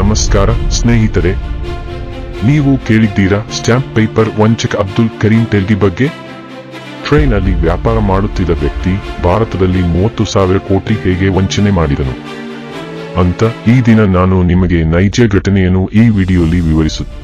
ನಮಸ್ಕಾರ ಸ್ನೇಹಿತರೆ, ನೀವು ಕೇಳಿದ್ದೀರಾ ಸ್ಟ್ಯಾಂಪ್ ಪೇಪರ್ ವಂಚಕ ಅಬ್ದುಲ್ ಕರೀಂ ತೆಲ್ಗಿ ಬಗ್ಗೆ? ಟ್ರೈನ್ ಅಲ್ಲಿ ವ್ಯಾಪಾರ ಮಾಡುತ್ತಿದ್ದ ವ್ಯಕ್ತಿ ಭಾರತದಲ್ಲಿ 30,000 ಕೋಟಿ ಹೇಗೆ ವಂಚನೆ ಮಾಡಿದನು ಅಂತ ಈ ದಿನ ನಾನು ನಿಮಗೆ ನೈಜ ಘಟನೆಯನ್ನು ಈ ವಿಡಿಯೋಲಿ ವಿವರಿಸುತ್ತೇನೆ.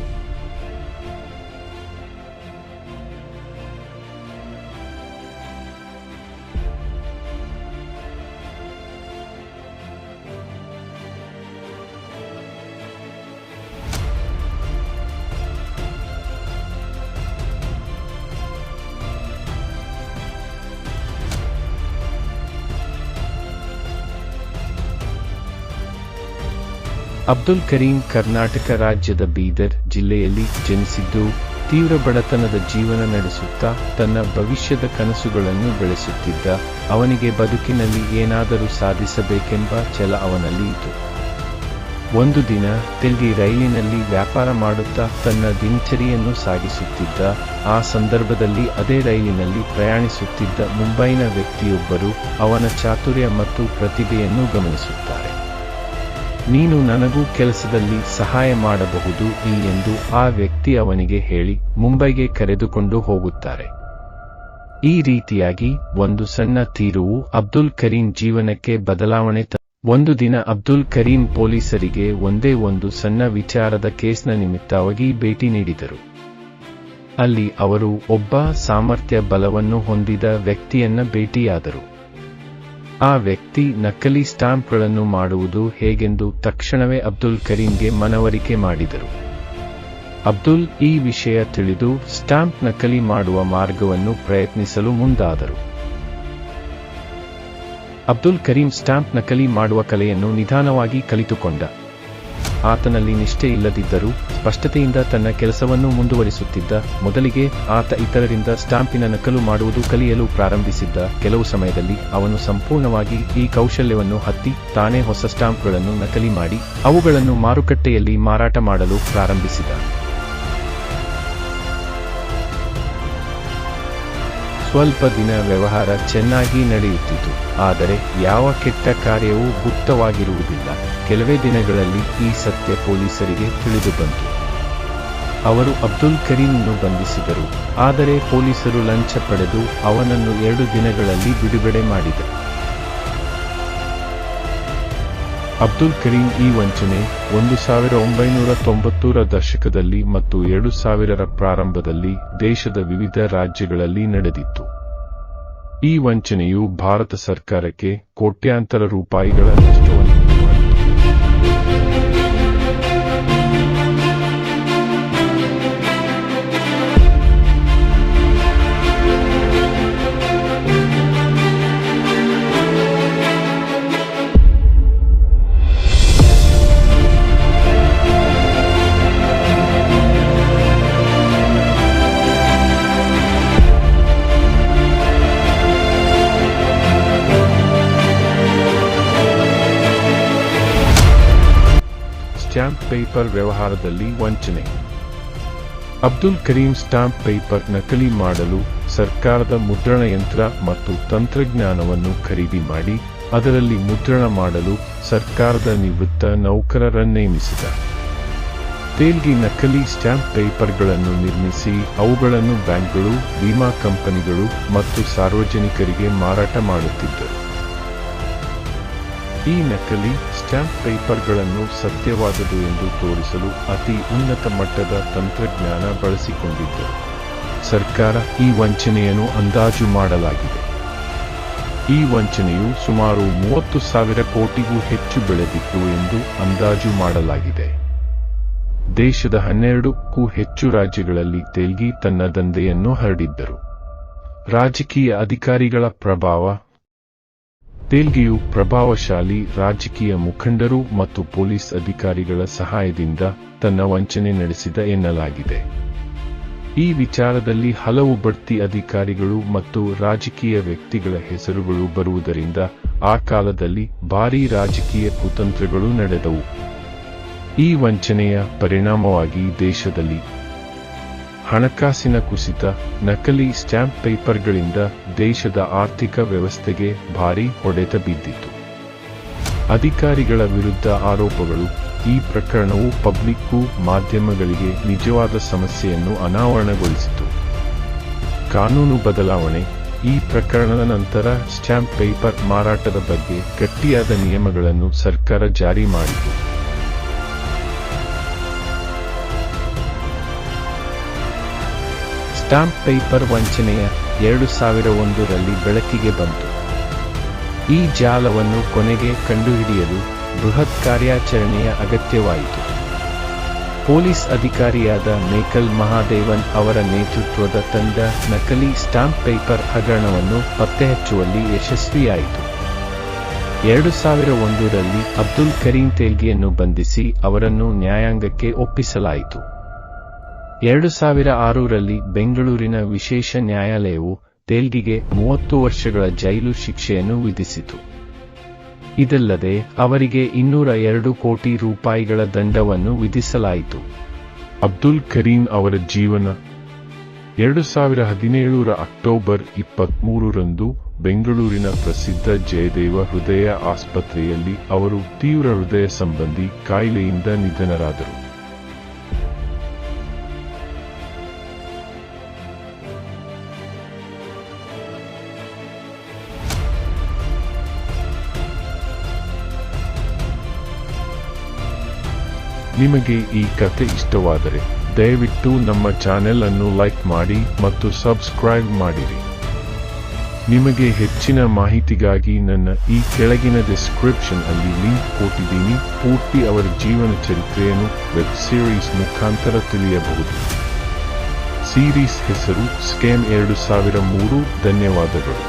ಅಬ್ದುಲ್ ಕರೀಂ ಕರ್ನಾಟಕ ರಾಜ್ಯದ ಬೀದರ್ ಜಿಲ್ಲೆಯಲ್ಲಿ ಜನಿಸಿದ್ದು, ತೀವ್ರ ಬಡತನದ ಜೀವನ ನಡೆಸುತ್ತಾ ತನ್ನ ಭವಿಷ್ಯದ ಕನಸುಗಳನ್ನು ಬೆಳೆಸುತ್ತಿದ್ದ. ಅವನಿಗೆ ಬದುಕಿನಲ್ಲಿ ಏನಾದರೂ ಸಾಧಿಸಬೇಕೆಂಬ ಛಲ ಅವನಲ್ಲಿ ಇತ್ತು. ಒಂದು ದಿನ ತೆಲ್ಗಿ ರೈಲಿನಲ್ಲಿ ವ್ಯಾಪಾರ ಮಾಡುತ್ತಾ ತನ್ನ ದಿನಚರಿಯನ್ನು ಸಾಗಿಸುತ್ತಿದ್ದ. ಆ ಸಂದರ್ಭದಲ್ಲಿ ಅದೇ ರೈಲಿನಲ್ಲಿ ಪ್ರಯಾಣಿಸುತ್ತಿದ್ದ ಮುಂಬೈನ ವ್ಯಕ್ತಿಯೊಬ್ಬರು ಅವನ ಚಾತುರ್ಯ ಮತ್ತು ಪ್ರತಿಭೆಯನ್ನು ಗಮನಿಸುತ್ತಾರೆ. ನೀನು ನನಗೂ ಕೆಲಸದಲ್ಲಿ ಸಹಾಯ ಮಾಡಬಹುದು ಎಂದು ಆ ವ್ಯಕ್ತಿ ಅವನಿಗೆ ಹೇಳಿ ಮುಂಬೈಗೆ ಕರೆದುಕೊಂಡು ಹೋಗುತ್ತಾರೆ. ಈ ರೀತಿಯಾಗಿ ಒಂದು ಸಣ್ಣ ತಿರುವು ಅಬ್ದುಲ್ ಕರೀಂ ಜೀವನಕ್ಕೆ ಬದಲಾವಣೆ ಒಂದು ದಿನ ಅಬ್ದುಲ್ ಕರೀಂ ಪೊಲೀಸರಿಗೆ ಒಂದೇ ಒಂದು ಸಣ್ಣ ವಿಚಾರದ ಕೇಸ್ನ ನಿಮಿತ್ತವಾಗಿ ಭೇಟಿ ನೀಡಿದರು. ಅಲ್ಲಿ ಅವರು ಒಬ್ಬ ಸಾಮರ್ಥ್ಯ ಬಲವನ್ನು ಹೊಂದಿದ ವ್ಯಕ್ತಿಯನ್ನ ಭೇಟಿಯಾದರು. ಆ ವ್ಯಕ್ತಿ ನಕಲಿ ಸ್ಟಾಂಪ್ಗಳನ್ನು ಮಾಡುವುದು ಹೇಗೆಂದು ತಕ್ಷಣವೇ ಅಬ್ದುಲ್ ಕರೀಂಗೆ ಮನವರಿಕೆ ಮಾಡಿದರು. ಅಬ್ದುಲ್ ಈ ವಿಷಯ ತಿಳಿದು ಸ್ಟಾಂಪ್ ನಕಲಿ ಮಾಡುವ ಮಾರ್ಗವನ್ನು ಪ್ರಯತ್ನಿಸಲು ಮುಂದಾದರು. ಅಬ್ದುಲ್ ಕರೀಂ ಸ್ಟಾಂಪ್ ನಕಲಿ ಮಾಡುವ ಕಲೆಯನ್ನು ನಿಧಾನವಾಗಿ ಕಲಿತುಕೊಂಡ. ಆತನಲ್ಲಿ ನಿಷ್ಠೆ ಇಲ್ಲದಿದ್ದರೂ ಸ್ಪಷ್ಟತೆಯಿಂದ ತನ್ನ ಕೆಲಸವನ್ನು ಮುಂದುವರಿಸುತ್ತಿದ್ದ. ಮೊದಲಿಗೆ ಆತ ಇತರರಿಂದ ಸ್ಟಾಂಪಿನ ನಕಲು ಮಾಡುವುದು ಕಲಿಯಲು ಪ್ರಾರಂಭಿಸಿದ್ದ. ಕೆಲವು ಸಮಯದಲ್ಲಿ ಅವನು ಸಂಪೂರ್ಣವಾಗಿ ಈ ಕೌಶಲ್ಯವನ್ನು ಹತ್ತಿ ತಾನೇ ಹೊಸ ಸ್ಟಾಂಪ್ಗಳನ್ನು ನಕಲಿ ಮಾಡಿ ಅವುಗಳನ್ನು ಮಾರುಕಟ್ಟೆಯಲ್ಲಿ ಮಾರಾಟ ಮಾಡಲು ಪ್ರಾರಂಭಿಸಿದ. ಸ್ವಲ್ಪ ದಿನ ವ್ಯವಹಾರ ಚೆನ್ನಾಗಿ ನಡೆಯುತ್ತಿತ್ತು. ಆದರೆ ಯಾವ ಕೆಟ್ಟ ಕಾರ್ಯವೂ ಗುಪ್ತವಾಗಿರುವುದಿಲ್ಲ. ಕೆಲವೇ ದಿನಗಳಲ್ಲಿ ಈ ಸತ್ಯ ಪೊಲೀಸರಿಗೆ ತಿಳಿದುಬಂತು. ಅವರು ಅಬ್ದುಲ್ ಕರೀಂನನ್ನು ಬಂಧಿಸಿದರು. ಆದರೆ ಪೊಲೀಸರು ಲಂಚ ಪಡೆದು ಅವನನ್ನು 2 ದಿನಗಳಲ್ಲಿ ಬಿಡುಗಡೆ ಮಾಡಿದರು. ಅಬ್ದುಲ್ ಕರೀಂ ಈ ವಂಚನೆ 1990ರ ದಶಕದಲ್ಲಿ ಮತ್ತು 2000ರ ಪ್ರಾರಂಭದಲ್ಲಿ ದೇಶದ ವಿವಿಧ ರಾಜ್ಯಗಳಲ್ಲಿ ನಡೆದಿತ್ತು. ಈ ವಂಚನೆಯು ಭಾರತ ಸರ್ಕಾರಕ್ಕೆ ಕೋಟ್ಯಾಂತರ ರೂಪಾಯಿಗಳ ನಷ್ಟವನ್ನು ಸ್ಟ್ಯಾಂಪ್ ಪೇಪರ್ ವ್ಯವಹಾರದಲ್ಲಿ ವಂಚನೆ. ಅಬ್ದುಲ್ ಕರೀಂ ಸ್ಟಾಂಪ್ ಪೇಪರ್ ನಕಲಿ ಮಾಡಲು ಸರ್ಕಾರದ ಮುದ್ರಣ ಯಂತ್ರ ಮತ್ತು ತಂತ್ರಜ್ಞಾನವನ್ನು ಖರೀದಿ ಮಾಡಿ ಅದರಲ್ಲಿ ಮುದ್ರಣ ಮಾಡಲು ಸರ್ಕಾರದ ನಿವೃತ್ತ ನೌಕರರನ್ನು ನೇಮಿಸಿದ. ತೆಲ್ಗಿ ನಕಲಿ ಸ್ಟ್ಯಾಂಪ್ ಪೇಪರ್ಗಳನ್ನು ನಿರ್ಮಿಸಿ ಅವುಗಳನ್ನು ಬ್ಯಾಂಕ್ಗಳು, ವಿಮಾ ಕಂಪನಿಗಳು ಮತ್ತು ಸಾರ್ವಜನಿಕರಿಗೆ ಮಾರಾಟ ಮಾಡುತ್ತಿದ್ದರು. ಈ ನಕಲಿ ಸ್ಟ್ಯಾಂಪ್ ಪೇಪರ್ಗಳನ್ನು ಸತ್ಯವಾದುದು ಎಂದು ತೋರಿಸಲು ಅತಿ ಉನ್ನತ ಮಟ್ಟದ ತಂತ್ರಜ್ಞಾನ ಬಳಸಿಕೊಂಡಿದ್ದರು. ಸರ್ಕಾರ ಈ ವಂಚನೆಯನ್ನು ಅಂದಾಜು ಮಾಡಲಾಗಿದೆ. ಈ ವಂಚನೆಯು ಸುಮಾರು 30,000 ಕೋಟಿಗೂ ಹೆಚ್ಚು ಬೆಳೆದಿತ್ತು ಎಂದು ಅಂದಾಜು ಮಾಡಲಾಗಿದೆ. ದೇಶದ 12ಕ್ಕೂ ಹೆಚ್ಚು ರಾಜ್ಯಗಳಲ್ಲಿ ತೆಲ್ಗಿ ತನ್ನ ದಂಧೆಯನ್ನು ಹರಡಿದ್ದರು. ರಾಜಕೀಯ ಅಧಿಕಾರಿಗಳ ಪ್ರಭಾವ. ತೆಲ್ಗಿಯು ಪ್ರಭಾವಶಾಲಿ ರಾಜಕೀಯ ಮುಖಂಡರು ಮತ್ತು ಪೊಲೀಸ್ ಅಧಿಕಾರಿಗಳ ಸಹಾಯದಿಂದ ತನ್ನ ವಂಚನೆ ನಡೆಸಿದ ಎನ್ನಲಾಗಿದೆ. ಈ ವಿಚಾರದಲ್ಲಿ ಹಲವು ಬಡ್ತಿ ಅಧಿಕಾರಿಗಳು ಮತ್ತು ರಾಜಕೀಯ ವ್ಯಕ್ತಿಗಳ ಹೆಸರುಗಳು ಬರುವುದರಿಂದ ಆ ಕಾಲದಲ್ಲಿ ಭಾರೀ ರಾಜಕೀಯ ಕುತಂತ್ರಗಳು ನಡೆದವು. ಈ ವಂಚನೆಯ ಪರಿಣಾಮವಾಗಿ ದೇಶದಲ್ಲಿ ಹಣಕಾಸಿನ ಕುಸಿತ. ನಕಲಿ ಸ್ಟ್ಯಾಂಪ್ ಪೇಪರ್ಗಳಿಂದ ದೇಶದ ಆರ್ಥಿಕ ವ್ಯವಸ್ಥೆಗೆ ಭಾರೀ ಹೊಡೆತ ಬಿದ್ದಿತು. ಅಧಿಕಾರಿಗಳ ವಿರುದ್ಧ ಆರೋಪಗಳು. ಈ ಪ್ರಕರಣವು ಪಬ್ಲಿಕ್ಕು ಮಾಧ್ಯಮಗಳಿಗೆ ನಿಜವಾದ ಸಮಸ್ಯೆಯನ್ನು ಅನಾವರಣಗೊಳಿಸಿತು. ಕಾನೂನು ಬದಲಾವಣೆ. ಈ ಪ್ರಕರಣದ ನಂತರ ಸ್ಟ್ಯಾಂಪ್ ಪೇಪರ್ ಮಾರಾಟದ ಬಗ್ಗೆ ಗಟ್ಟಿಯಾದ ನಿಯಮಗಳನ್ನು ಸರ್ಕಾರ ಜಾರಿ ಮಾಡಿತು. ಸ್ಟ್ಯಾಂಪ್ ಪೇಪರ್ ವಂಚನೆಯ 2001ರಲ್ಲಿ ಬೆಳಕಿಗೆ ಬಂತು. ಈ ಜಾಲವನ್ನು ಕೊನೆಗೆ ಕಂಡುಹಿಡಿಯಲು ಬೃಹತ್ ಕಾರ್ಯಾಚರಣೆಯ ಅಗತ್ಯವಾಯಿತು. ಪೊಲೀಸ್ ಅಧಿಕಾರಿಯಾದ ಮೇಕಲ್ ಮಹಾದೇವನ್ ಅವರ ನೇತೃತ್ವದ ತಂಡ ನಕಲಿ ಸ್ಟಾಂಪ್ ಪೇಪರ್ ಹಗರಣವನ್ನು ಪತ್ತೆಹಚ್ಚುವಲ್ಲಿ ಯಶಸ್ವಿಯಾಯಿತು. 2001ರಲ್ಲಿ ಅಬ್ದುಲ್ ಕರೀಂ ತೇಲ್ಗಿಯನ್ನು ಬಂಧಿಸಿ ಅವರನ್ನು ನ್ಯಾಯಾಂಗಕ್ಕೆ ಒಪ್ಪಿಸಲಾಯಿತು. 2006ರಲ್ಲಿ ಬೆಂಗಳೂರಿನ ವಿಶೇಷ ನ್ಯಾಯಾಲಯವು ತೇಲ್ಗಿಗೆ 30 ವರ್ಷಗಳ ಜೈಲು ಶಿಕ್ಷೆಯನ್ನು ವಿಧಿಸಿತು. ಇದಲ್ಲದೆ ಅವರಿಗೆ 202 ಕೋಟಿ ರೂಪಾಯಿಗಳ ದಂಡವನ್ನು ವಿಧಿಸಲಾಯಿತು. ಅಬ್ದುಲ್ ಕರೀಂ ಅವರ ಜೀವನ. 2017ರ ಅಕ್ಟೋಬರ್ 23ರಂದು ಬೆಂಗಳೂರಿನ ಪ್ರಸಿದ್ಧ ಜಯದೇವ ಹೃದಯ ಆಸ್ಪತ್ರೆಯಲ್ಲಿ ಅವರು ತೀವ್ರ ಹೃದಯ ಸಂಬಂಧಿ ಕಾಯಿಲೆಯಿಂದ ನಿಧನರಾದರು. ನಿಮಗೆ ಈ ಕಥೆ ಇಷ್ಟವಾದರೆ ದಯವಿಟ್ಟು ನಮ್ಮ ಚಾನೆಲ್ ಅನ್ನು ಲೈಕ್ ಮಾಡಿ ಮತ್ತು ಸಬ್ಸ್ಕ್ರೈಬ್ ಮಾಡಿರಿ. ನಿಮಗೆ ಹೆಚ್ಚಿನ ಮಾಹಿತಿಗಾಗಿ ನನ್ನ ಈ ಕೆಳಗಿನ ಡಿಸ್ಕ್ರಿಪ್ಷನ್ ಅಲ್ಲಿ ಲಿಂಕ್ ಕೊಟ್ಟಿದ್ದೀನಿ. ಪೂರ್ತಿ ಅವರ ಜೀವನ ಚರಿತ್ರೆಯನ್ನು ವೆಬ್ ಸೀರೀಸ್ ಮುಖಾಂತರ ತಿಳಿಯಬಹುದು. ಸೀರೀಸ್ ಹೆಸರು ಸ್ಕ್ಯಾಮ್ 2003. ಧನ್ಯವಾದಗಳು.